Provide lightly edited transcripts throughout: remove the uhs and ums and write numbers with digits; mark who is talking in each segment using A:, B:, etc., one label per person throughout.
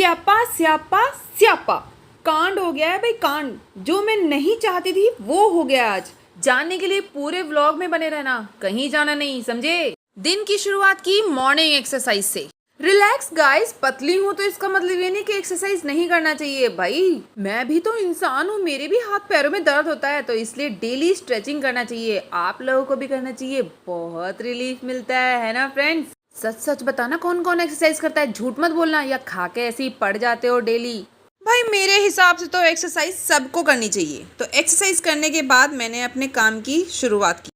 A: स्यापा स्यापा स्यापा कांड हो गया है भाई, कांड। जो मैं नहीं चाहती थी वो हो गया आज। जानने के लिए पूरे व्लॉग में बने रहना, कहीं जाना नहीं, समझे। दिन की शुरुआत की मॉर्निंग एक्सरसाइज से। रिलैक्स गाइस, पतली हूँ तो इसका मतलब ये नहीं कि एक्सरसाइज नहीं करना चाहिए भाई। मैं भी तो इंसान हूँ, मेरे भी हाथ पैरों में दर्द होता है, तो इसलिए डेली स्ट्रेचिंग करना चाहिए। आप लोगों को भी करना चाहिए, बहुत रिलीफ मिलता है ना फ्रेंड्स। सच सच बताना कौन कौन एक्सरसाइज करता है, झूठ मत बोलना या खा के ऐसे ही पड़ जाते हो डेली। भाई मेरे हिसाब से तो एक्सरसाइज सबको करनी चाहिए। तो एक्सरसाइज करने के बाद मैंने अपने काम की शुरुआत की।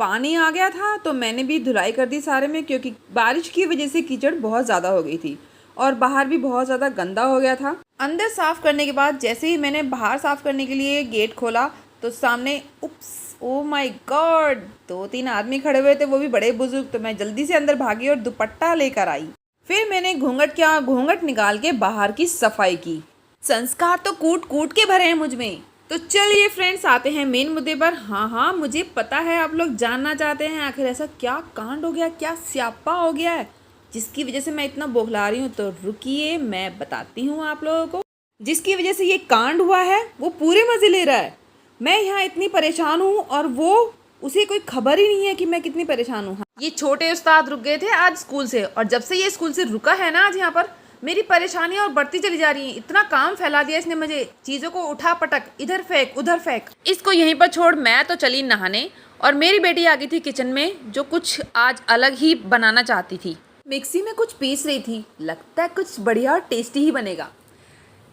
A: पानी आ गया था तो मैंने भी धुलाई कर दी सारे में, क्योंकि बारिश की वजह से कीचड़ बहुत ज़्यादा हो गई थी और बाहर भी बहुत ज़्यादा गंदा हो गया था। अंदर साफ़ करने के बाद जैसे ही मैंने बाहर साफ़ करने के लिए गेट खोला तो सामने उप्स, ओ माय गॉड, 2-3 आदमी खड़े हुए थे, वो भी बड़े बुजुर्ग। तो मैं जल्दी से अंदर भागी और दुपट्टा लेकर आई। फिर मैंने घूंघट निकाल के बाहर की सफाई की। संस्कार तो कूट कूट के भरे हैं मुझ में। तो चलिए फ्रेंड्स, आते हैं मेन मुद्दे पर। हाँ, मुझे पता है आप लोग जानना चाहते हैं आखिर ऐसा क्या कांड हो गया, क्या स्यापा हो गया है जिसकी वजह से मैं इतना बौखला रही हूँ। तो रुकिए, मैं बताती हूँ आप लोगों को। जिसकी वजह से ये कांड हुआ है वो पूरे मज़े ले रहा है। मैं यहाँ इतनी परेशान हूँ और वो, उसे कोई खबर ही नहीं है कि मैं कितनी परेशान हूँ। ये छोटे उस्ताद रुक गए थे आज स्कूल से, और जब से ये स्कूल से रुका है ना आज, यहाँ पर मेरी परेशानियाँ और बढ़ती चली जा रही हैं। इतना काम फैला दिया इसने मुझे, चीज़ों को उठा पटक, इधर फेंक उधर फेंक। इसको यहीं पर छोड़ मैं तो चली नहाने, और मेरी बेटी आ गई थी किचन में, जो कुछ आज अलग ही बनाना चाहती थी। मिक्सी में कुछ पीस रही थी, लगता है कुछ बढ़िया और टेस्टी ही बनेगा।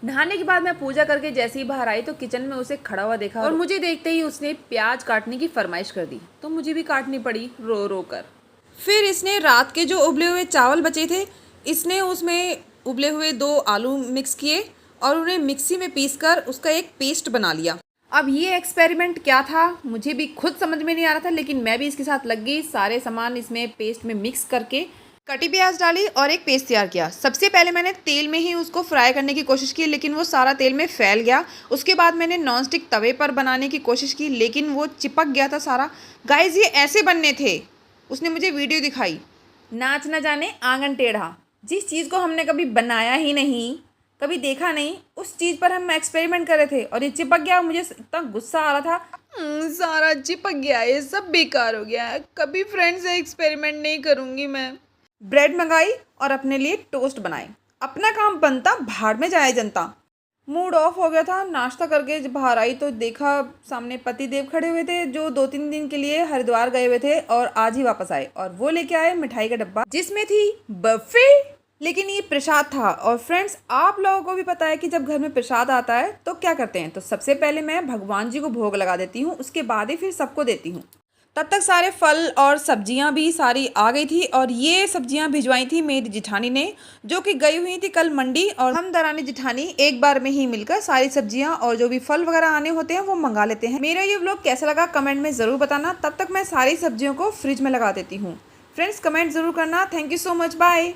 A: नहाने के बाद मैं पूजा करके जैसे ही बाहर आई तो किचन में उसे खड़ा हुआ देखा, और मुझे देखते ही उसने प्याज काटने की फरमाइश कर दी, तो मुझे भी काटनी पड़ी रो रो कर। फिर इसने रात के जो उबले हुए चावल बचे थे, इसने उसमें उबले हुए 2 आलू मिक्स किए और उन्हें मिक्सी में पीसकर उसका एक पेस्ट बना लिया। अब ये एक्सपेरिमेंट क्या था मुझे भी खुद समझ में नहीं आ रहा था, लेकिन मैं भी इसके साथ लग गई। सारे सामान इसमें पेस्ट में मिक्स करके कटी प्याज डाली और एक पेस्ट तैयार किया। सबसे पहले मैंने तेल में ही उसको फ्राई करने की कोशिश की, लेकिन वो सारा तेल में फैल गया। उसके बाद मैंने नॉनस्टिक तवे पर बनाने की कोशिश की, लेकिन वो चिपक गया था सारा। गाइज ये ऐसे बनने थे, उसने मुझे वीडियो दिखाई। नाच न जाने आंगन टेढ़ा। जिस चीज़ को हमने कभी बनाया ही नहीं, कभी देखा नहीं, उस चीज़ पर हम एक्सपेरिमेंट कर रहे थे और ये चिपक गया। मुझे इतना गुस्सा आ रहा था, सारा चिपक गया, ये सब बेकार हो गया है, कभी फ्रेंड से एक्सपेरिमेंट नहीं करूँगी मैं। ब्रेड मंगाई और अपने लिए टोस्ट बनाए। अपना काम बनता, भाड़ में जाए जनता। मूड ऑफ हो गया था। नाश्ता करके जब बाहर आई तो देखा सामने पति देव खड़े हुए थे, जो 2-3 दिन के लिए हरिद्वार गए हुए थे और आज ही वापस आए, और वो लेके आए मिठाई का डब्बा जिसमें थी बर्फी, लेकिन ये प्रसाद था। और फ्रेंड्स, आप लोगों को भी पता है कि जब घर में प्रसाद आता है तो क्या करते हैं, तो सबसे पहले मैं भगवान जी को भोग लगा देती हूँ, उसके बाद ही फिर सबको देती हूँ। तब तक सारे फल और सब्जियां भी सारी आ गई थी, और ये सब्जियां भिजवाई थी मेरी जिठानी ने, जो कि गई हुई थी कल मंडी। और हम दरानी जिठानी एक बार में ही मिलकर सारी सब्जियां और जो भी फल वगैरह आने होते हैं वो मंगा लेते हैं। मेरा ये व्लॉग कैसा लगा कमेंट में ज़रूर बताना। तब तक मैं सारी सब्जियों को फ्रिज में लगा देती हूँ। फ्रेंड्स, कमेंट ज़रूर करना। Thank you so much, bye.